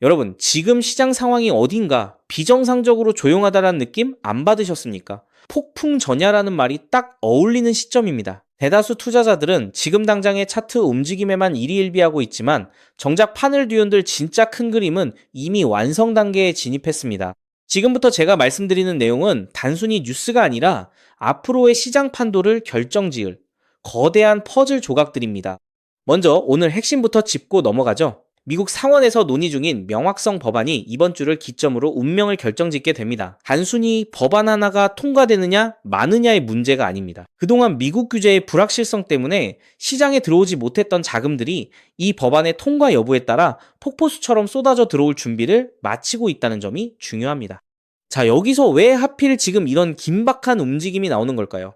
여러분, 지금 시장 상황이 어딘가 비정상적으로 조용하다라는 느낌 안 받으셨습니까? 폭풍 전야라는 말이 딱 어울리는 시점입니다. 대다수 투자자들은 지금 당장의 차트 움직임에만 일희일비하고 있지만 정작 판을 뒤흔들 진짜 큰 그림은 이미 완성 단계에 진입했습니다. 지금부터 제가 말씀드리는 내용은 단순히 뉴스가 아니라 앞으로의 시장 판도를 결정지을 거대한 퍼즐 조각들입니다. 먼저 오늘 핵심부터 짚고 넘어가죠. 미국 상원에서 논의 중인 명확성 법안이 이번 주를 기점으로 운명을 결정짓게 됩니다. 단순히 법안 하나가 통과되느냐 마느냐의 문제가 아닙니다. 그동안 미국 규제의 불확실성 때문에 시장에 들어오지 못했던 자금들이 이 법안의 통과 여부에 따라 폭포수처럼 쏟아져 들어올 준비를 마치고 있다는 점이 중요합니다. 자, 여기서 왜 하필 지금 이런 긴박한 움직임이 나오는 걸까요?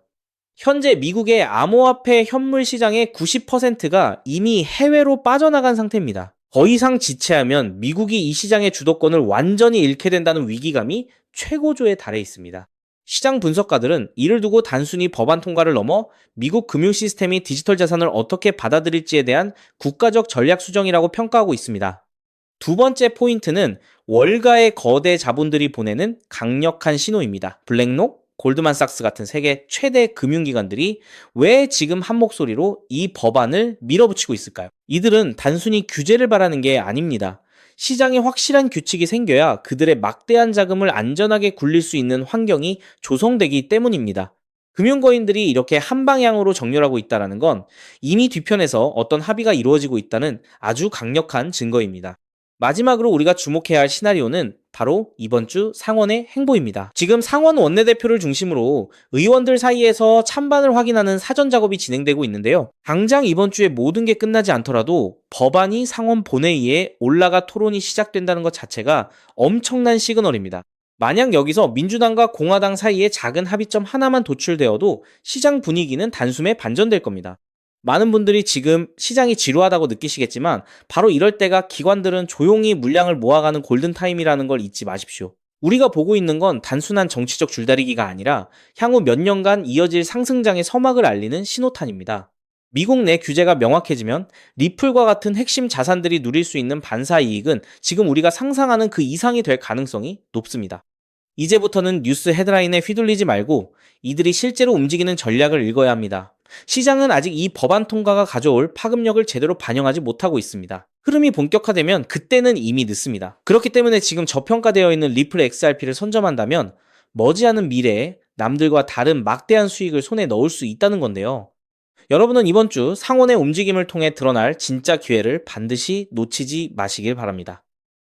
현재 미국의 암호화폐 현물 시장의 90%가 이미 해외로 빠져나간 상태입니다. 더 이상 지체하면 미국이 이 시장의 주도권을 완전히 잃게 된다는 위기감이 최고조에 달해 있습니다. 시장 분석가들은 이를 두고 단순히 법안 통과를 넘어 미국 금융 시스템이 디지털 자산을 어떻게 받아들일지에 대한 국가적 전략 수정이라고 평가하고 있습니다. 두 번째 포인트는 월가의 거대 자본들이 보내는 강력한 신호입니다. 블랙록, 골드만삭스 같은 세계 최대 금융기관들이 왜 지금 한 목소리로 이 법안을 밀어붙이고 있을까요? 이들은 단순히 규제를 바라는 게 아닙니다. 시장에 확실한 규칙이 생겨야 그들의 막대한 자금을 안전하게 굴릴 수 있는 환경이 조성되기 때문입니다. 금융거인들이 이렇게 한 방향으로 정렬하고 있다는 건 이미 뒤편에서 어떤 합의가 이루어지고 있다는 아주 강력한 증거입니다. 마지막으로 우리가 주목해야 할 시나리오는 바로 이번 주 상원의 행보입니다. 지금 상원 원내대표를 중심으로 의원들 사이에서 찬반을 확인하는 사전 작업이 진행되고 있는데요. 당장 이번 주에 모든 게 끝나지 않더라도 법안이 상원 본회의에 올라가 토론이 시작된다는 것 자체가 엄청난 시그널입니다. 만약 여기서 민주당과 공화당 사이에 작은 합의점 하나만 도출되어도 시장 분위기는 단숨에 반전될 겁니다. 많은 분들이 지금 시장이 지루하다고 느끼시겠지만 바로 이럴 때가 기관들은 조용히 물량을 모아가는 골든타임이라는 걸 잊지 마십시오. 우리가 보고 있는 건 단순한 정치적 줄다리기가 아니라 향후 몇 년간 이어질 상승장의 서막을 알리는 신호탄입니다. 미국 내 규제가 명확해지면 리플과 같은 핵심 자산들이 누릴 수 있는 반사 이익은 지금 우리가 상상하는 그 이상이 될 가능성이 높습니다. 이제부터는 뉴스 헤드라인에 휘둘리지 말고 이들이 실제로 움직이는 전략을 읽어야 합니다. 시장은 아직 이 법안 통과가 가져올 파급력을 제대로 반영하지 못하고 있습니다. 흐름이 본격화되면 그때는 이미 늦습니다. 그렇기 때문에 지금 저평가되어 있는 리플 XRP를 선점한다면 머지않은 미래에 남들과 다른 막대한 수익을 손에 넣을 수 있다는 건데요. 여러분은 이번 주 상원의 움직임을 통해 드러날 진짜 기회를 반드시 놓치지 마시길 바랍니다.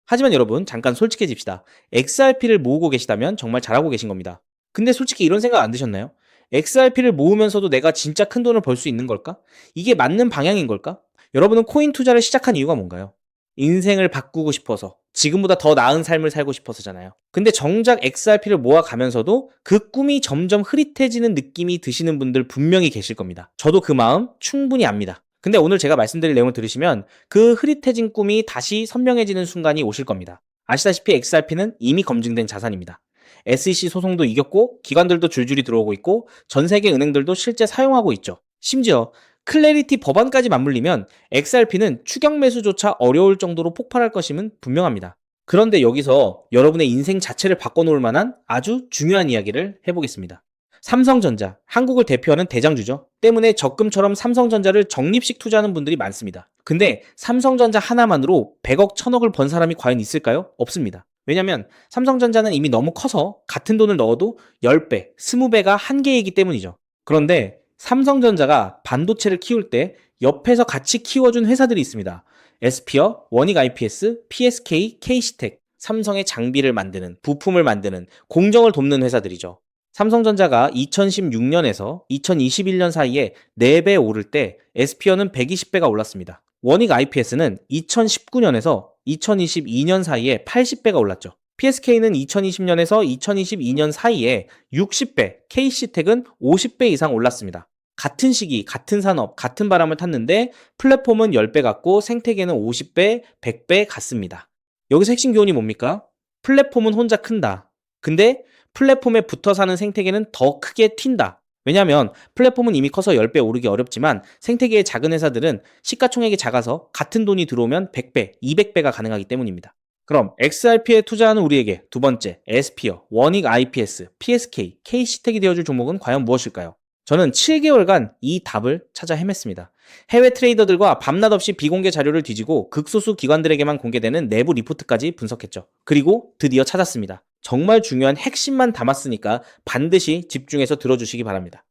하지만 여러분, 잠깐 솔직해집시다. XRP를 모으고 계시다면 정말 잘하고 계신 겁니다. 근데 솔직히 이런 생각 안 드셨나요? XRP를 모으면서도 내가 진짜 큰 돈을 벌 수 있는 걸까? 이게 맞는 방향인 걸까? 여러분은 코인 투자를 시작한 이유가 뭔가요? 인생을 바꾸고 싶어서, 지금보다 더 나은 삶을 살고 싶어서잖아요. 근데 정작 XRP를 모아가면서도 그 꿈이 점점 흐릿해지는 느낌이 드시는 분들 분명히 계실 겁니다. 저도 그 마음 충분히 압니다. 근데 오늘 제가 말씀드릴 내용을 들으시면 그 흐릿해진 꿈이 다시 선명해지는 순간이 오실 겁니다. 아시다시피 XRP는 이미 검증된 자산입니다. SEC 소송도 이겼고 기관들도 줄줄이 들어오고 있고 전 세계 은행들도 실제 사용하고 있죠. 심지어 클래리티 법안까지 맞물리면 XRP는 추격 매수조차 어려울 정도로 폭발할 것임은 분명합니다. 그런데 여기서 여러분의 인생 자체를 바꿔놓을 만한 아주 중요한 이야기를 해보겠습니다. 삼성전자, 한국을 대표하는 대장주죠. 때문에 적금처럼 삼성전자를 적립식 투자하는 분들이 많습니다. 근데 삼성전자 하나만으로 100억, 1000억을 번 사람이 과연 있을까요? 없습니다. 왜냐면 삼성전자는 이미 너무 커서 같은 돈을 넣어도 10배, 20배가 한계이기 때문이죠. 그런데 삼성전자가 반도체를 키울 때 옆에서 같이 키워준 회사들이 있습니다. 에스피어, 원익 IPS, PSK, KC텍, 삼성의 장비를 만드는, 부품을 만드는, 공정을 돕는 회사들이죠. 삼성전자가 2016년에서 2021년 사이에 4배 오를 때 에스피어는 120배가 올랐습니다. 원익 IPS는 2019년에서 2022년 사이에 80배가 올랐죠. PSK는 2020년에서 2022년 사이에 60배, KC텍은 50배 이상 올랐습니다. 같은 시기, 같은 산업, 같은 바람을 탔는데 플랫폼은 10배 같고 생태계는 50배, 100배 같습니다. 여기서 핵심 교훈이 뭡니까? 플랫폼은 혼자 큰다. 근데 플랫폼에 붙어 사는 생태계는 더 크게 튄다. 왜냐하면 플랫폼은 이미 커서 10배 오르기 어렵지만 생태계의 작은 회사들은 시가총액이 작아서 같은 돈이 들어오면 100배, 200배가 가능하기 때문입니다. 그럼 XRP에 투자하는 우리에게 두 번째, 에스피어, 원익 IPS, PSK, K시텍이 되어줄 종목은 과연 무엇일까요? 저는 7개월간 이 답을 찾아 헤맸습니다. 해외 트레이더들과 밤낮 없이 비공개 자료를 뒤지고 극소수 기관들에게만 공개되는 내부 리포트까지 분석했죠. 그리고 드디어 찾았습니다. 정말 중요한 핵심만 담았으니까 반드시 집중해서 들어주시기 바랍니다.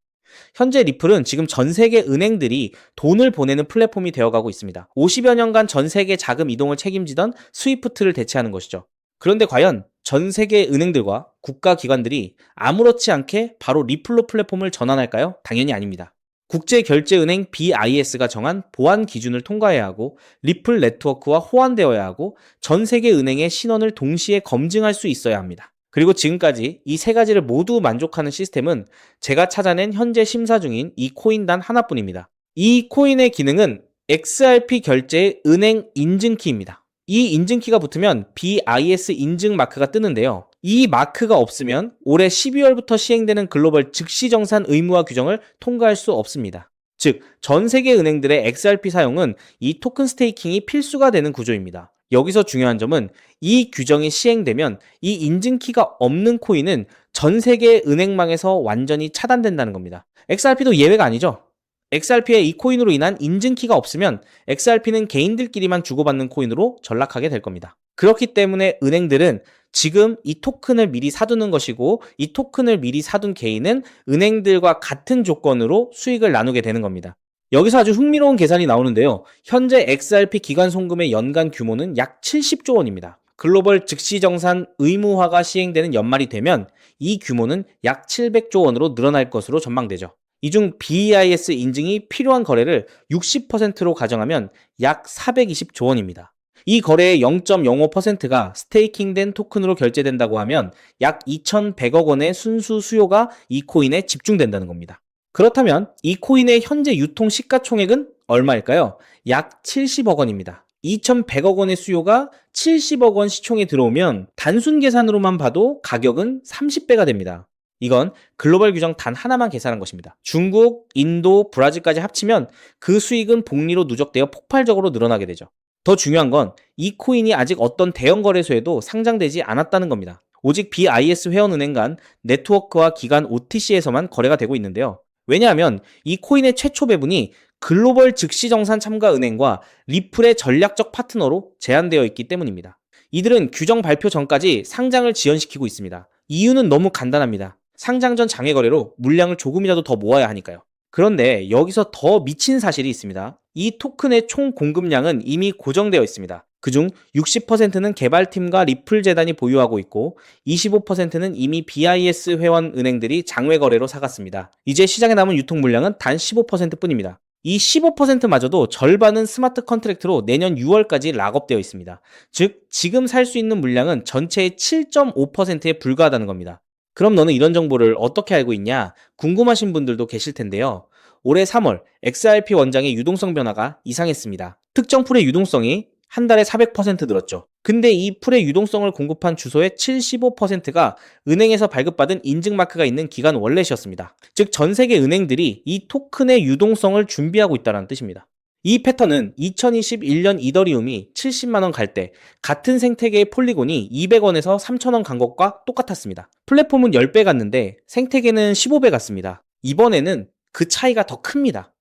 현재 리플은 지금 전 세계 은행들이 돈을 보내는 플랫폼이 되어가고 있습니다. 50여 년간 전 세계 자금 이동을 책임지던 스위프트를 대체하는 것이죠. 그런데 과연 전 세계 은행들과 국가기관들이 아무렇지 않게 바로 리플로 플랫폼을 전환할까요? 당연히 아닙니다. 국제결제은행 BIS가 정한 보안 기준을 통과해야 하고 리플 네트워크와 호환되어야 하고 전 세계 은행의 신원을 동시에 검증할 수 있어야 합니다. 그리고 지금까지 이 세 가지를 모두 만족하는 시스템은 제가 찾아낸 현재 심사 중인 이 코인 단 하나뿐입니다. 이 코인의 기능은 XRP 결제의 은행 인증키입니다. 이 인증키가 붙으면 BIS 인증 마크가 뜨는데요. 이 마크가 없으면 올해 12월부터 시행되는 글로벌 즉시정산 의무화 규정을 통과할 수 없습니다. 즉, 전 세계 은행들의 XRP 사용은 이 토큰 스테이킹이 필수가 되는 구조입니다. 여기서 중요한 점은 이 규정이 시행되면 이 인증키가 없는 코인은 전 세계 은행망에서 완전히 차단된다는 겁니다. XRP도 예외가 아니죠. XRP의 이 코인으로 인한 인증키가 없으면 XRP는 개인들끼리만 주고받는 코인으로 전락하게 될 겁니다. 그렇기 때문에 은행들은 지금 이 토큰을 미리 사두는 것이고 이 토큰을 미리 사둔 개인은 은행들과 같은 조건으로 수익을 나누게 되는 겁니다. 여기서 아주 흥미로운 계산이 나오는데요. 현재 XRP 기관 송금의 연간 규모는 약 70조 원입니다. 글로벌 즉시정산 의무화가 시행되는 연말이 되면 이 규모는 약 700조 원으로 늘어날 것으로 전망되죠. 이 중 BIS 인증이 필요한 거래를 60%로 가정하면 약 420조 원입니다. 이 거래의 0.05%가 스테이킹된 토큰으로 결제된다고 하면 약 2,100억 원의 순수 수요가 이 코인에 집중된다는 겁니다. 그렇다면 이 코인의 현재 유통 시가총액은 얼마일까요? 약 70억 원입니다. 2,100억 원의 수요가 70억 원 시총에 들어오면 단순 계산으로만 봐도 가격은 30배가 됩니다. 이건 글로벌 규정 단 하나만 계산한 것입니다. 중국, 인도, 브라질까지 합치면 그 수익은 복리로 누적되어 폭발적으로 늘어나게 되죠. 더 중요한 건 이 코인이 아직 어떤 대형 거래소에도 상장되지 않았다는 겁니다. 오직 BIS 회원은행 간 네트워크와 기관 OTC에서만 거래가 되고 있는데요. 왜냐하면 이 코인의 최초 배분이 글로벌 즉시정산 참가 은행과 리플의 전략적 파트너로 제한되어 있기 때문입니다. 이들은 규정 발표 전까지 상장을 지연시키고 있습니다. 이유는 너무 간단합니다. 상장 전 장외 거래로 물량을 조금이라도 더 모아야 하니까요. 그런데 여기서 더 미친 사실이 있습니다. 이 토큰의 총 공급량은 이미 고정되어 있습니다. 그중 60%는 개발팀과 리플 재단이 보유하고 있고 25%는 이미 BIS 회원 은행들이 장외 거래로 사갔습니다. 이제 시장에 남은 유통 물량은 단 15%뿐입니다. 이 15%마저도 절반은 스마트 컨트랙트로 내년 6월까지 락업되어 있습니다. 즉, 지금 살 수 있는 물량은 전체의 7.5%에 불과하다는 겁니다. 그럼 너는 이런 정보를 어떻게 알고 있냐? 궁금하신 분들도 계실 텐데요. 올해 3월 XRP 원장의 유동성 변화가 이상했습니다. 특정 풀의 유동성이 한 달에 400% 늘었죠. 근데 이 풀의 유동성을 공급한 주소의 75%가 은행에서 발급받은 인증마크가 있는 기관 월렛이었습니다. 즉, 전 세계 은행들이 이 토큰의 유동성을 준비하고 있다는 뜻입니다. 이 패턴은 2021년 이더리움이 70만원 갈 때 같은 생태계의 폴리곤이 200원에서 3,000원 간 것과 똑같았습니다. 플랫폼은 10배 갔는데 생태계는 15배 갔습니다. 이번에는 그 차이가 더 큽니다.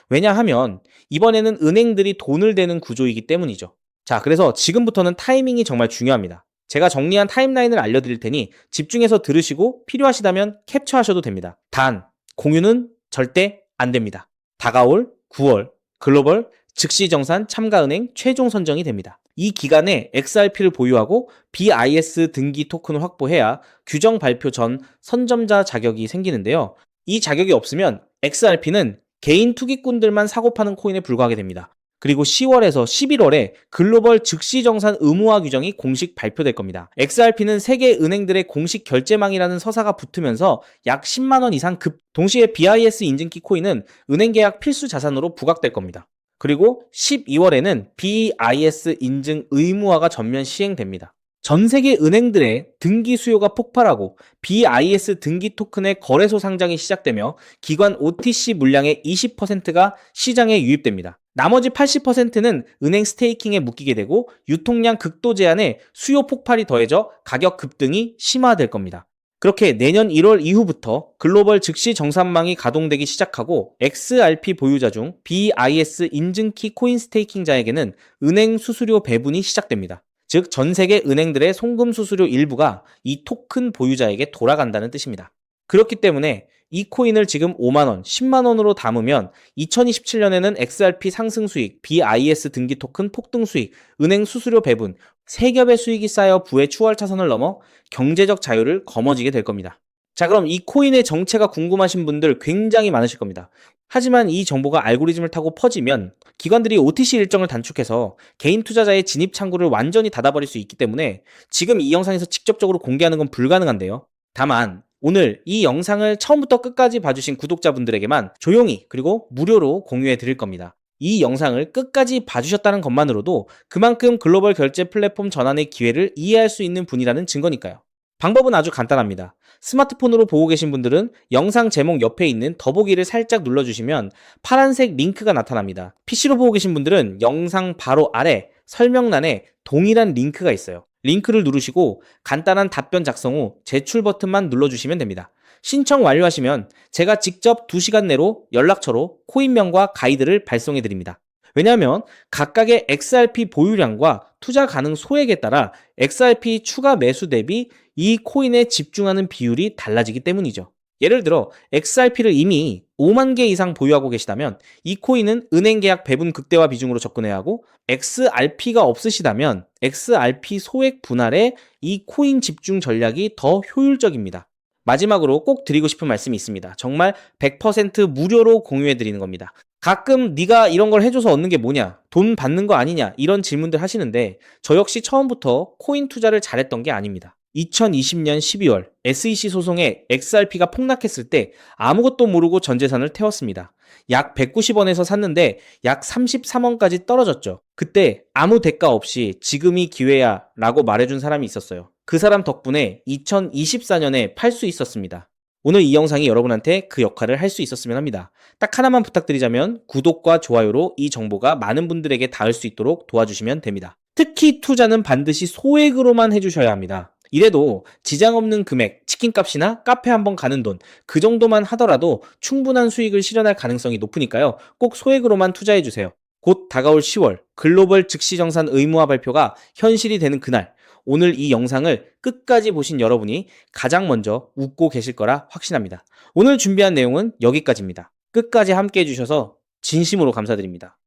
왜냐하면 이번에는 은행들이 돈을 대는 구조이기 때문이죠. 자, 그래서 지금부터는 타이밍이 정말 중요합니다. 제가 정리한 타임라인을 알려드릴 테니 집중해서 들으시고 필요하시다면 캡처하셔도 됩니다. 단, 공유는 절대 안 됩니다. 다가올 9월 글로벌 즉시정산 참가은행 최종 선정이 됩니다. 이 기간에 XRP를 보유하고 BIS 등기 토큰을 확보해야 규정 발표 전 선점자 자격이 생기는데요. 이 자격이 없으면 XRP는 개인 투기꾼들만 사고 파는 코인에 불과하게 됩니다. 그리고 10월에서 11월에 글로벌 즉시정산 의무화 규정이 공식 발표될 겁니다. XRP는 세계 은행들의 공식 결제망이라는 서사가 붙으면서 약 10만원 이상 동시에 BIS 인증키 코인은 은행 계약 필수 자산으로 부각될 겁니다. 그리고 12월에는 BIS 인증 의무화가 전면 시행됩니다. 전 세계 은행들의 등기 수요가 폭발하고 BIS 등기 토큰의 거래소 상장이 시작되며 기관 OTC 물량의 20%가 시장에 유입됩니다. 나머지 80%는 은행 스테이킹에 묶이게 되고 유통량 극도 제한에 수요 폭발이 더해져 가격 급등이 심화될 겁니다. 그렇게 내년 1월 이후부터 글로벌 즉시 정산망이 가동되기 시작하고 XRP 보유자 중 BIS 인증키 코인 스테이킹자에게는 은행 수수료 배분이 시작됩니다. 즉, 전 세계 은행들의 송금 수수료 일부가 이 토큰 보유자에게 돌아간다는 뜻입니다. 그렇기 때문에 이 코인을 지금 5만원, 10만원으로 담으면 2027년에는 XRP 상승 수익, BIS 등기 토큰 폭등 수익, 은행 수수료 배분, 세 겹의 수익이 쌓여 부의 추월 차선을 넘어 경제적 자유를 거머쥐게 될 겁니다. 자, 그럼 이 코인의 정체가 궁금하신 분들 굉장히 많으실 겁니다. 하지만 이 정보가 알고리즘을 타고 퍼지면 기관들이 OTC 일정을 단축해서 개인 투자자의 진입 창구를 완전히 닫아버릴 수 있기 때문에 지금 이 영상에서 직접적으로 공개하는 건 불가능한데요. 다만 오늘 이 영상을 처음부터 끝까지 봐주신 구독자분들에게만 조용히 그리고 무료로 공유해 드릴 겁니다. 이 영상을 끝까지 봐주셨다는 것만으로도 그만큼 글로벌 결제 플랫폼 전환의 기회를 이해할 수 있는 분이라는 증거니까요. 방법은 아주 간단합니다. 스마트폰으로 보고 계신 분들은 영상 제목 옆에 있는 더보기를 살짝 눌러주시면 파란색 링크가 나타납니다. PC로 보고 계신 분들은 영상 바로 아래 설명란에 동일한 링크가 있어요. 링크를 누르시고 간단한 답변 작성 후 제출 버튼만 눌러주시면 됩니다. 신청 완료하시면 제가 직접 2시간 내로 연락처로 코인명과 가이드를 발송해 드립니다. 왜냐하면 각각의 XRP 보유량과 투자 가능 소액에 따라 XRP 추가 매수 대비 이 코인에 집중하는 비율이 달라지기 때문이죠. 예를 들어 XRP를 이미 5만 개 이상 보유하고 계시다면 이 코인은 은행 계약 배분 극대화 비중으로 접근해야 하고, XRP가 없으시다면 XRP 소액 분할에 이 코인 집중 전략이 더 효율적입니다. 마지막으로 꼭 드리고 싶은 말씀이 있습니다. 정말 100% 무료로 공유해 드리는 겁니다. 가끔 네가 이런 걸 해줘서 얻는 게 뭐냐, 돈 받는 거 아니냐, 이런 질문들 하시는데 저 역시 처음부터 코인 투자를 잘했던 게 아닙니다. 2020년 12월 SEC 소송에 XRP가 폭락했을 때 아무것도 모르고 전 재산을 태웠습니다. 약 190원에서 샀는데 약 33원까지 떨어졌죠. 그때 아무 대가 없이 지금이 기회야 라고 말해준 사람이 있었어요. 그 사람 덕분에 2024년에 팔 수 있었습니다. 오늘 이 영상이 여러분한테 그 역할을 할 수 있었으면 합니다. 딱 하나만 부탁드리자면 구독과 좋아요로 이 정보가 많은 분들에게 닿을 수 있도록 도와주시면 됩니다. 특히 투자는 반드시 소액으로만 해주셔야 합니다. 이래도 지장 없는 금액, 치킨값이나 카페 한번 가는 돈, 그 정도만 하더라도 충분한 수익을 실현할 가능성이 높으니까요. 꼭 소액으로만 투자해주세요. 곧 다가올 10월 글로벌 즉시정산 의무화 발표가 현실이 되는 그날, 오늘 이 영상을 끝까지 보신 여러분이 가장 먼저 웃고 계실 거라 확신합니다. 오늘 준비한 내용은 여기까지입니다. 끝까지 함께 해주셔서 진심으로 감사드립니다.